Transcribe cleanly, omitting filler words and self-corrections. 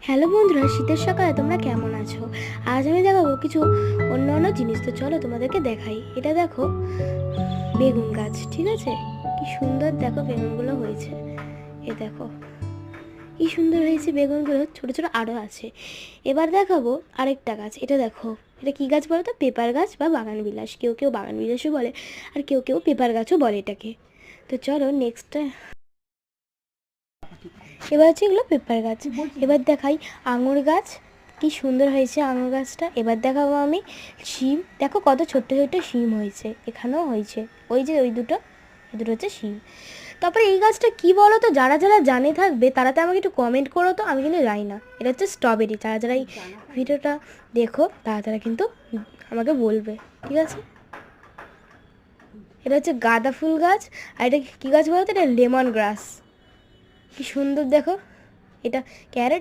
Hello বন্ধুরা, শীতের সকালে তোমরা কেমন আছো? আজ আমি দেখাবো কিছু অন্য জিনিস। তো চলো তোমাদেরকে দেখাই। এটা দেখো, বেগুন গাছ। ঠিক আছে, কি সুন্দর দেখো বেগুনগুলো হয়েছে। এ দেখো কি সুন্দর হয়েছে বেগুনগুলো, ছোট ছোট আরও আছে। এবার দেখাবো আরেকটা গাছ। এটা দেখো, এটা কি গাছ বলো তো? পেপার গাছ বা বাগান বিলাস। কেউ কেউ বাগান বিলাসও বলে, আর কেউ কেউ পেপার গাছও বলে এটাকে। তো চলো নেক্সটটা। এবার হচ্ছে এগুলো পেপার গাছ। এবার দেখাই আঙুর গাছ। কি সুন্দর হয়েছে আঙুর গাছটা। এবার দেখাবো আমি শিম। দেখো কত ছোট্ট ছোট্ট শিম হয়েছে, এখানেও হয়েছে। ওই যে ওই দুটো, এই দুটো হচ্ছে শিম। তারপরে এই গাছটা কি বলো তো? যারা যারা জানে থাকবে তারা তো আমাকে একটু কমেন্ট করো তো, আমি কিন্তু জানি না। এটা হচ্ছে স্ট্রবেরি। যারা যারা এই ভিডিওটা দেখো তারা তারা কিন্তু আমাকে বলবে, ঠিক আছে? এটা হচ্ছে গাঁদা ফুল গাছ। আর এটা কী গাছ বলো তো? এটা লেমন গ্রাস। কি সুন্দর দেখো, এটা ক্যারেট।